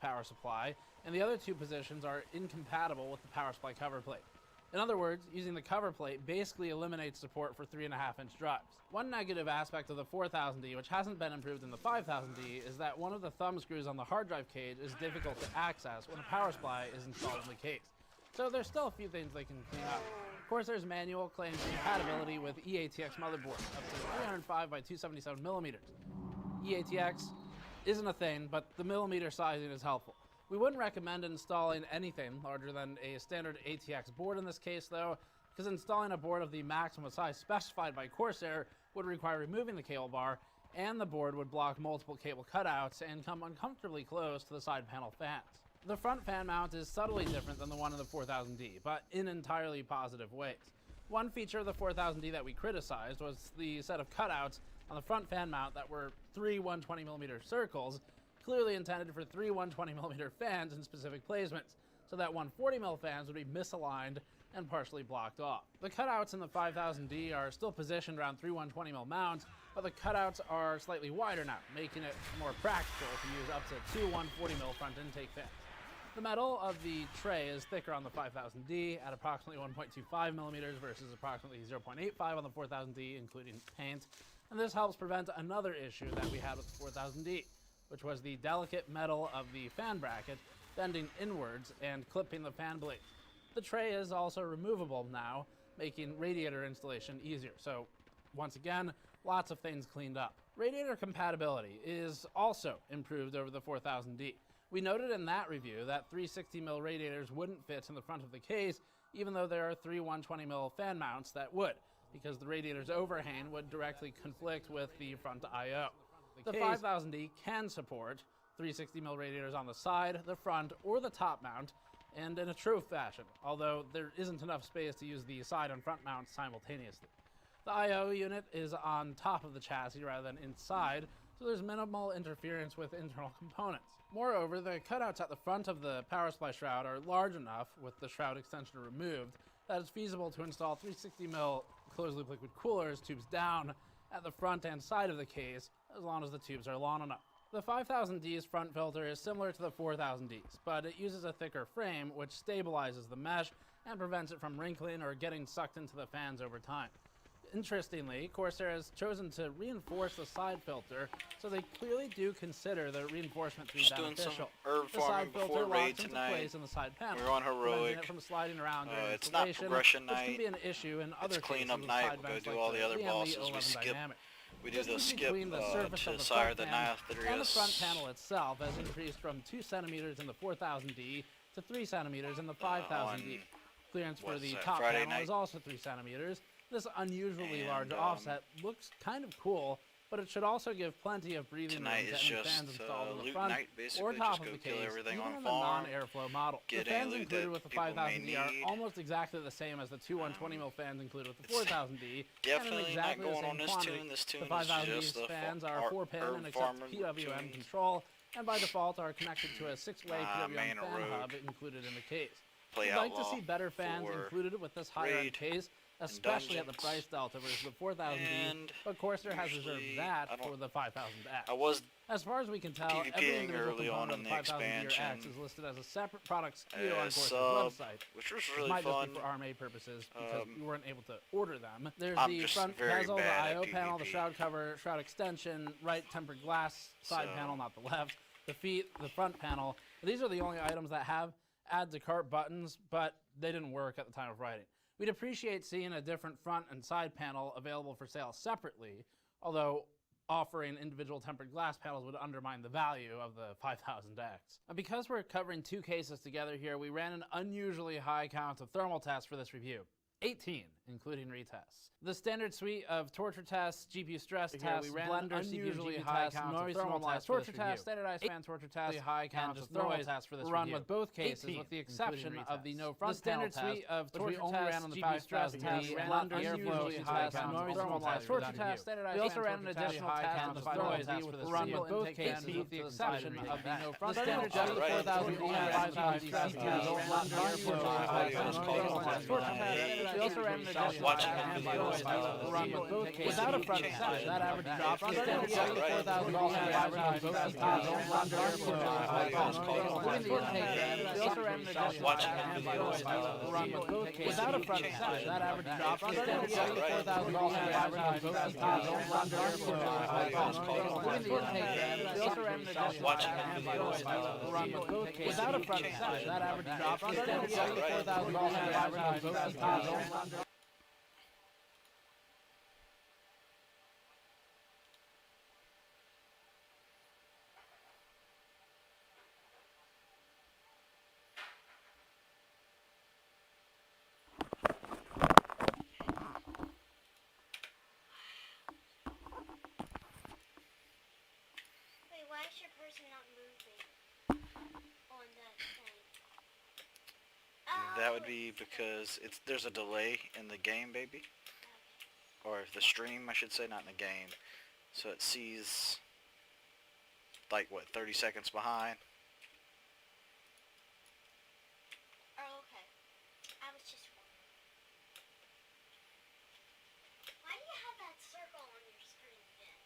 power supply, and the other two positions are incompatible with the power supply cover plate. In other words, using the cover plate basically eliminates support for 3.5-inch drives. One negative aspect of the 4000D, which hasn't been improved in the 5000D, is that one of the thumb screws on the hard drive cage is difficult to access when a power supply is installed in the case. So there's still a few things they can clean up. Corsair's manual claims compatibility with eATX motherboards up to 305 by 277 millimeters. eATX isn't a thing, but the millimeter sizing is helpful. We wouldn't recommend installing anything larger than a standard ATX board in this case though, because installing a board of the maximum size specified by Corsair would require removing the cable bar, and the board would block multiple cable cutouts and come uncomfortably close to the side panel fans. The front fan mount is subtly different than the one in the 4000D, but in entirely positive ways. One feature of the 4000D that we criticized was the set of cutouts on the front fan mount that were three 120mm circles, clearly intended for three 120mm fans in specific placements, so that 140mm fans would be misaligned and partially blocked off. The cutouts in the 5000D are still positioned around three 120mm mounts, but the cutouts are slightly wider now, making it more practical to use up to two 140mm front intake fans. The metal of the tray is thicker on the 5000D at approximately 1.25mm versus approximately 0.85 on the 4000D, including paint, and this helps prevent another issue that we had with the 4000D, which was the delicate metal of the fan bracket bending inwards and clipping the fan blades. The tray is also removable now, making radiator installation easier. So once again, lots of things cleaned up. Radiator compatibility is also improved over the 4000D. We noted in that review that 360mm radiators wouldn't fit in the front of the case, even though there are three 120mm fan mounts that would, because the radiator's overhang would directly conflict with the front I/O. The 5000D can support 360mm radiators on the side, the front, or the top mount, and in a true fashion, although there isn't enough space to use the side and front mounts simultaneously. The I/O unit is on top of the chassis rather than inside, so there's minimal interference with internal components. Moreover, the cutouts at the front of the power supply shroud are large enough, with the shroud extension removed, that it's feasible to install 360mm closed-loop liquid coolers tubes down at the front and side of the case, as long as the tubes are long enough. The 5000D's front filter is similar to the 4000D's, but it uses a thicker frame which stabilizes the mesh and prevents it from wrinkling or getting sucked into the fans over time. Interestingly, Corsair has chosen to reinforce the side filter, so they clearly do consider the reinforcement to be beneficial. Herb The side farming filter before raid locks into tonight. place in the side panel, We're on heroic. preventing it from sliding around during It's not installation, progression which night. can be an issue in other It's cleanup cases with night. side We'll go vents do like all the other AMD bosses. We 11 skip. Dynamic. We do the Distance skip between the surface to of the Sire front the panel Nathrius. and the front panel itself has increased from 2 centimeters in the 4000D to 3 centimeters in the 5000D. Clearance for the top Friday panel night? is also 3 centimeters. This unusually And, large offset looks kind of cool, but it should also give plenty of breathing room Tonight to is any just fans installed in the loot front night, basically. or top Just of go the kill case, everything even on in the farm, non-airflow model. get The fans any loot included that with the people may 5000D are need. almost exactly the same as the two 120mm fans included with the 4000D, and Definitely in exactly not the going same on this quantity. tune. This tune The is 5000D's just a fans are 4-pin and accept farmer PWM tune. control, and by default are connected to a 6-way PWM main fan rogue. hub included in the case. Play We'd like to Outlaw see better fans for included with this higher-end raid case, especially at the dungeons. price delta versus the 4000D, And but Corsair has usually, reserved that I don't- for the 5000X. I was As far as we can tell, every PvPing individual early on component in of the the 5000D or X expansion is listed as a separate product SKU on Corsair's sub, website. which was This really might just be fun. for RMA purposes because we weren't able to order them. There's I'm the just front very bezel, the bad at I/O panel, the PvP. shroud cover, shroud extension, right tempered glass side So- panel, not the left, the feet, the front panel. These are the only items that have add to cart buttons, but they didn't work at the time of writing. We'd appreciate seeing a different front and side panel available for sale separately, although offering individual tempered glass panels would undermine the value of the 5000X. And because we're covering two cases together here, we ran an unusually high count of thermal tests for this review. 18, including retests. The standard suite of torture tests, GPU stress tests, we ran blender, unusually CPU high tests, counts of noise thermal thermal tests tests, for this torture review. tests, standardized fan torture tests, high counts and of thermal noise tests for this run review. with both cases, 18, with the including exception retests. of the no front The standard panel suite test, of which we torture only tests, ran on the GPU stress 5000D, tests, ran blender, unusually CPU high tests, counts of noise thermal thermal tests tests, for torture this tests, review. standardized We also fan ran an torture tests, additional high test counts of of thermal noise tests for this run review. with both Intake cases, fans with the to exception inside of the reading no that. front The panel standard test. Alright. We only ran 5000D Alright. stress tests, ran unusually high counts of thermal tests for this review. We also ran an additional tab to run with both cases without a front extension. That average drop from $4,000 average on both tabs under including the intake. We also ran an additional tab to run with both cases without a front extension. That average drop from $4,000 average on both tabs under including the intake. We also ran an additional tab to run with both cases without a front extension. That average drop from $4,000 average on both tabs under. Why is your person not moving on that thing? That would be because there's a delay in the game, baby. Or the stream, I should say, not in the game. So it sees, like, what, 30 seconds behind? Oh, okay. I was just wondering. Why do you have that circle on your screen again?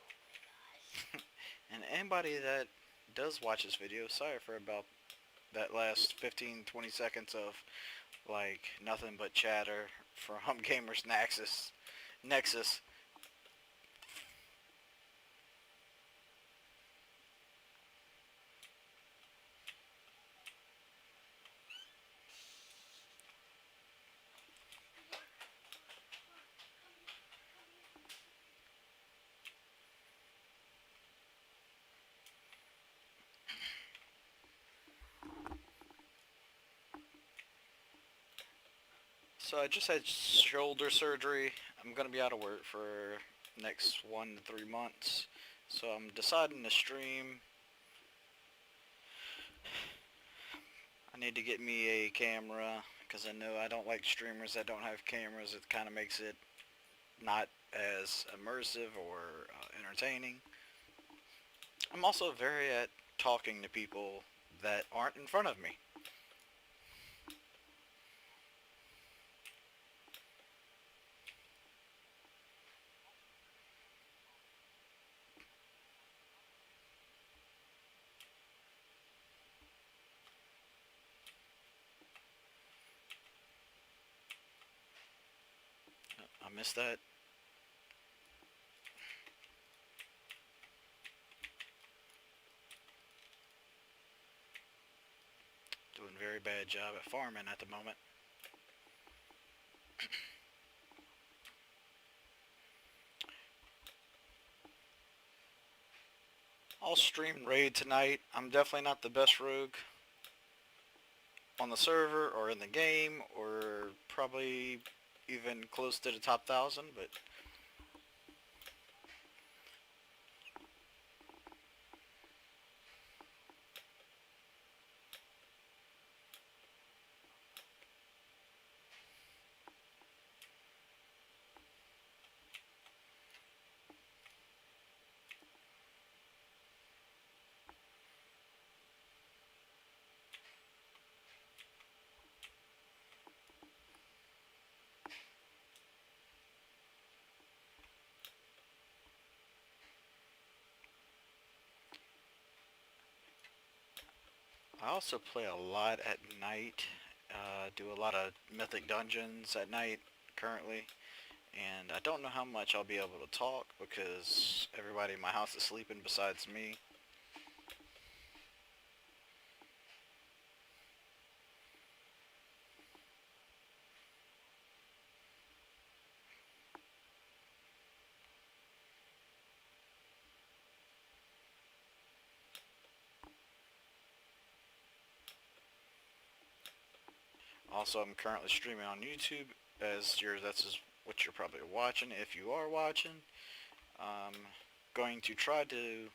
Oh my gosh. And anybody that does watch this video, sorry for about that last 15-20 seconds of like nothing but chatter from Gamers Nexus. So I just had shoulder surgery. I'm going to be out of work for next 1 to 3 months. So I'm deciding to stream. I need to get me a camera because I know I don't like streamers that don't have cameras. It kind of makes it not as immersive or entertaining. I'm also very at talking to people that aren't in front of me. I missed that. Doing a very bad job at farming at the moment. I'll stream raid tonight. I'm definitely not the best rogue on the server or in the game, or probably even close to the top 1,000, but I also play a lot at night, do a lot of mythic dungeons at night currently, and I don't know how much I'll be able to talk because everybody in my house is sleeping besides me. Also, I'm currently streaming on YouTube, that's what you're probably watching if you are watching. Going to try to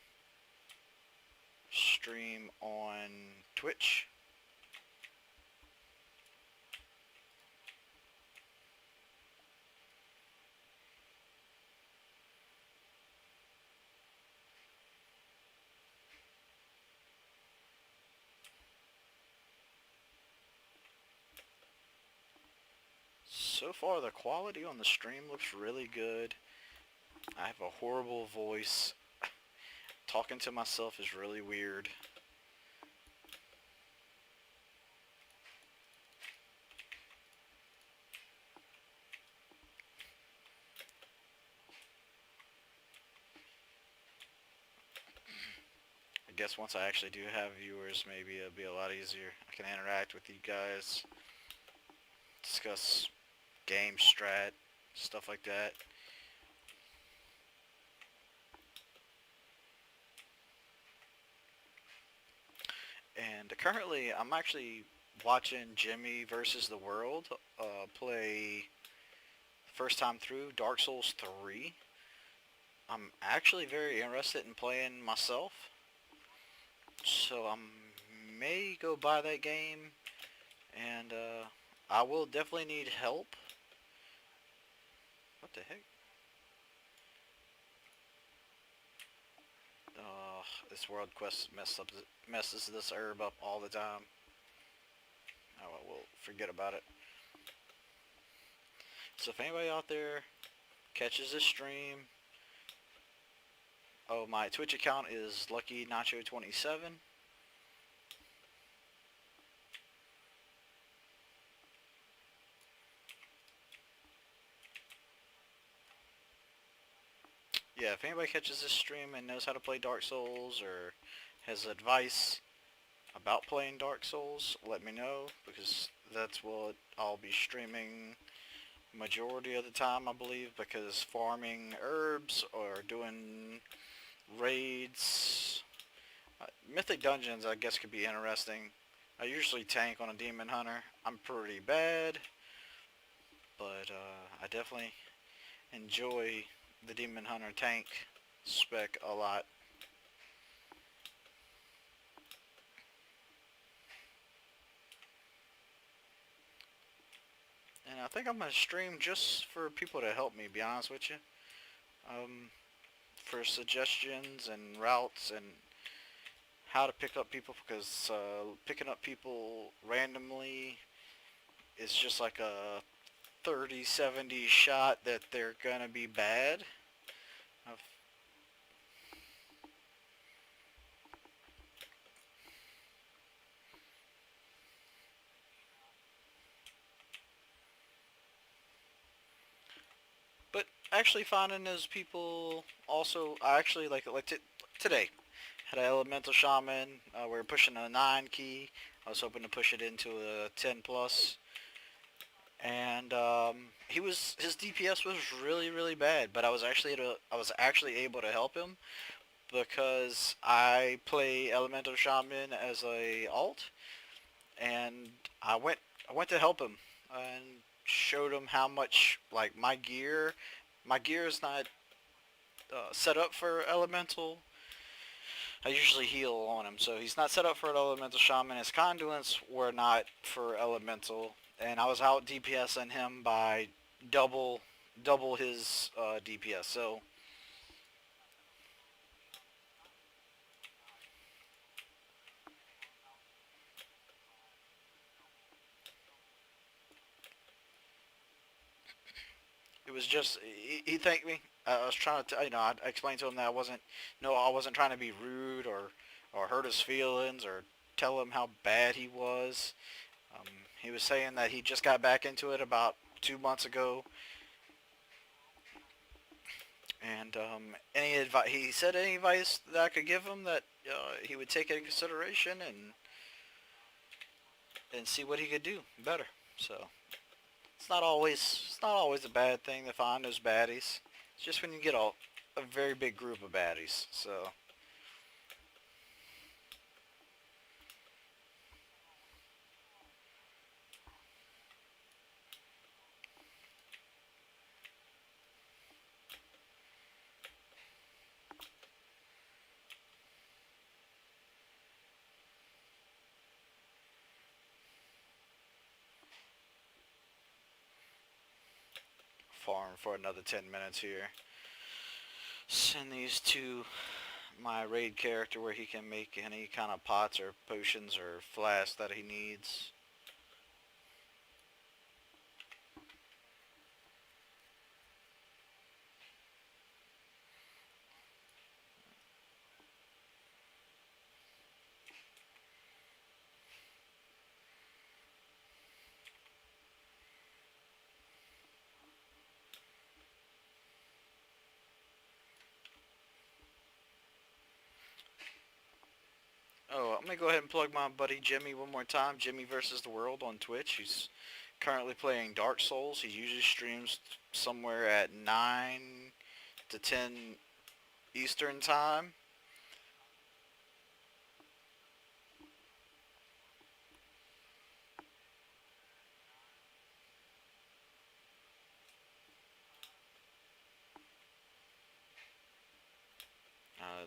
stream on Twitch. so far the quality on the stream looks really good. I have a horrible voice. Talking to myself is really weird. I guess once I actually do have viewers, maybe it'll be a lot easier. I can interact with you guys, discuss game strat, stuff like that. And currently, I'm actually watching Jimmy versus the World play first time through Dark Souls 3. I'm actually very interested in playing myself, so I may go buy that game, and I will definitely need help. What the heck? This World Quest messes this herb up all the time. Oh well, we'll forget about it. So if anybody out there catches this stream, oh, my Twitch account is LuckyNacho27. Yeah, if anybody catches this stream and knows how to play Dark Souls or has advice about playing Dark Souls, let me know, because that's what I'll be streaming majority of the time, I believe, because farming herbs or doing raids, Mythic Dungeons, I guess, could be interesting. I usually tank on a Demon Hunter. I'm pretty bad, but I definitely enjoy the Demon Hunter tank spec a lot. And I think I'm going to stream just for people to help me, be honest with you. For suggestions and routes and how to pick up people, because picking up people randomly is just like a 30-70 shot that they're going to be bad. But actually finding those people also, I actually like today had an elemental shaman. We were pushing a 9 key. I was hoping to push it into a 10 plus, and his DPS was really bad. But I was actually able to help him because I play elemental shaman as a alt, and I went to help him and showed him how much, like, my gear is not set up for elemental. I usually heal on him, so he's not set up for an elemental shaman. His conduits were not for elemental, and I was out DPSing him by double his DPS. So it was just, he thanked me. I was trying to, I explained to him that I wasn't trying to be rude or hurt his feelings or tell him how bad he was. He was saying that he just got back into it about 2 months ago, and any advice, he said any advice that I could give him that he would take into consideration and see what he could do better. So it's not always a bad thing to find those baddies. It's just when you get a very big group of baddies. So farm for another 10 minutes here. Send these to my raid character where he can make any kind of pots or potions or flasks that he needs. Oh, I'm gonna go ahead and plug my buddy Jimmy one more time. Jimmy versus the World on Twitch. He's currently playing Dark Souls. He usually streams somewhere at 9 to 10 Eastern time.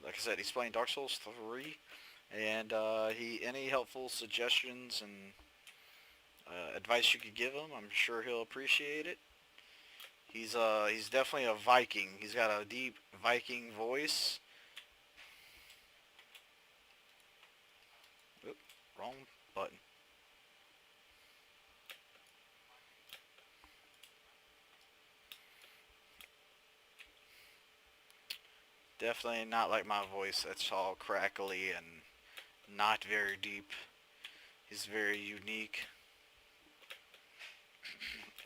Like I said, he's playing Dark Souls 3, and any helpful suggestions and advice you could give him, I'm sure he'll appreciate it. He's definitely a Viking. He's got a deep Viking voice. Oop, wrong button. Definitely not like my voice. That's all crackly and not very deep. He's very unique.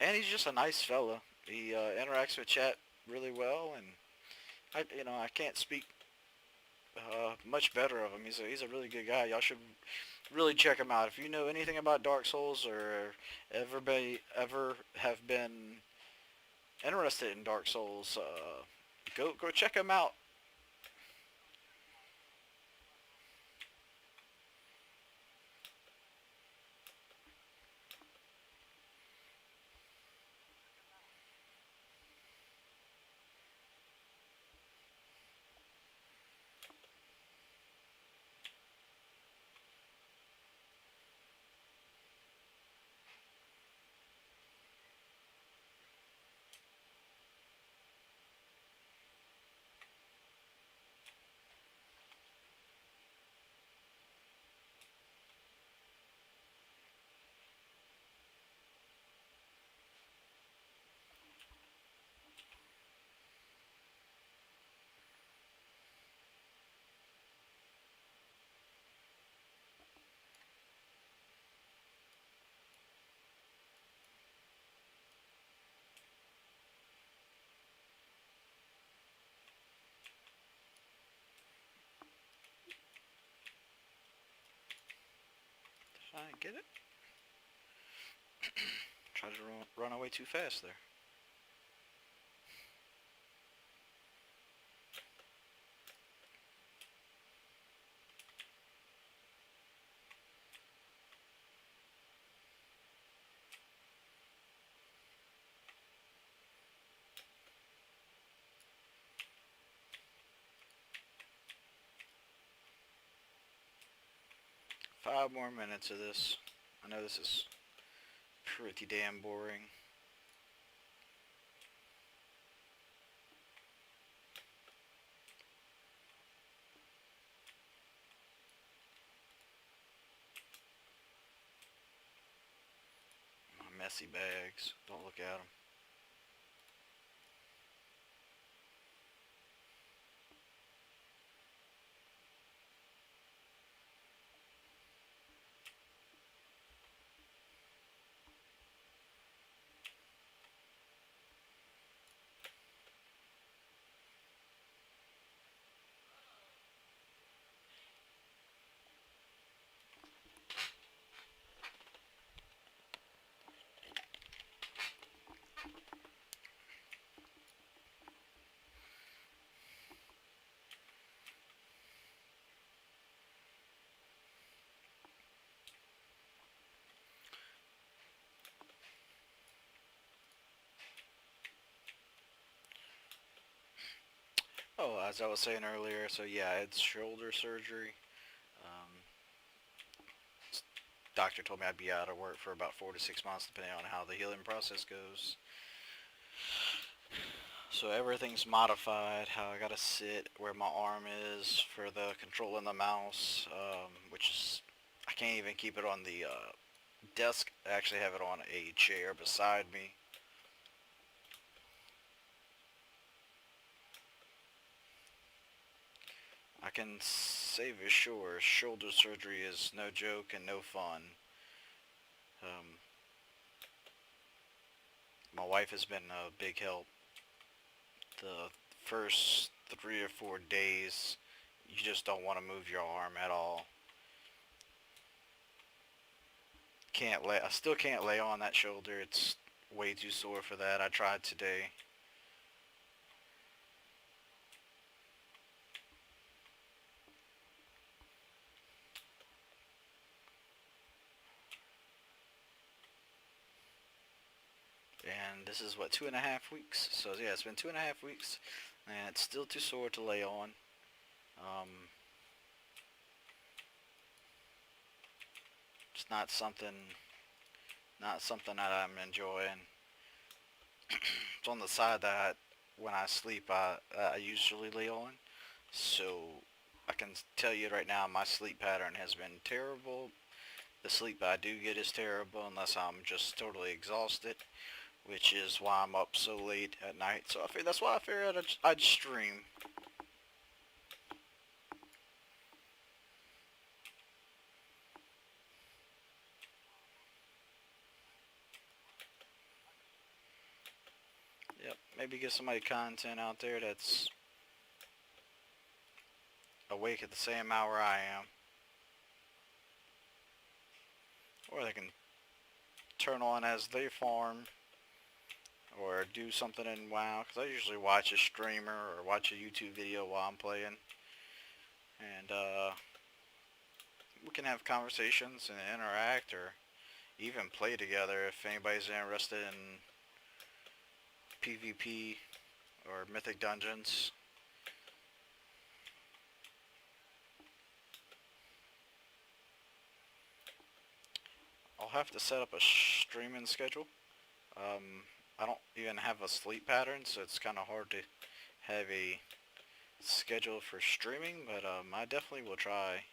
And he's just a nice fella. He interacts with chat really well, and I can't speak much better of him. He's a really good guy. Y'all should really check him out. If you know anything about Dark Souls or ever have been interested in Dark Souls, go check him out. Did I get it? Tried to run away too fast there. Five more minutes of this. I know this is pretty damn boring. My messy bags. Don't look at them. Oh, as I was saying earlier, so yeah, it's shoulder surgery. Um, Doctor told me I'd be out of work for about 4 to 6 months, depending on how the healing process goes. So everything's modified, how I gotta sit, where my arm is for the control and the mouse, which is, I can't even keep it on the desk. I actually have it on a chair beside me. I can say for sure, shoulder surgery is no joke and no fun. My wife has been a big help. The first 3 or 4 days, you just don't want to move your arm at all. I still can't lay on that shoulder. It's way too sore for that. I tried today. And this is what, 2.5 weeks? So yeah, it's been 2.5 weeks, and it's still too sore to lay on. It's not something that I'm enjoying. It's on the side that when I sleep, I usually lay on. So I can tell you right now, my sleep pattern has been terrible. The sleep I do get is terrible unless I'm just totally exhausted, which is why I'm up so late at night. So that's why I figured I'd stream. Yep, maybe get somebody content out there that's awake at the same hour I am. Or they can turn on as they farm, or do something in WoW, because I usually watch a streamer or watch a YouTube video while I'm playing. And we can have conversations and interact, or even play together if anybody's interested in PvP or Mythic Dungeons. I'll have to set up a streaming schedule. I don't even have a sleep pattern, so it's kind of hard to have a schedule for streaming, but I definitely will try.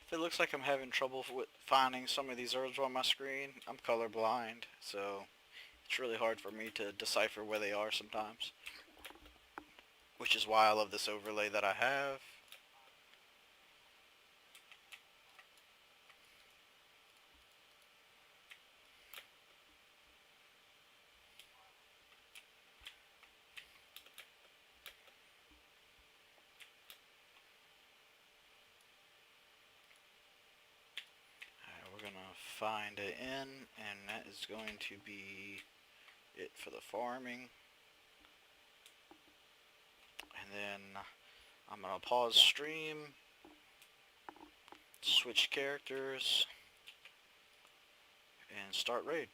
If it looks like I'm having trouble with finding some of these herbs on my screen, I'm colorblind, so it's really hard for me to decipher where they are sometimes. Which is why I love this overlay that I have. We're gonna find an inn, and that is going to be it for the farming. And then I'm gonna pause stream, switch characters, and start raid.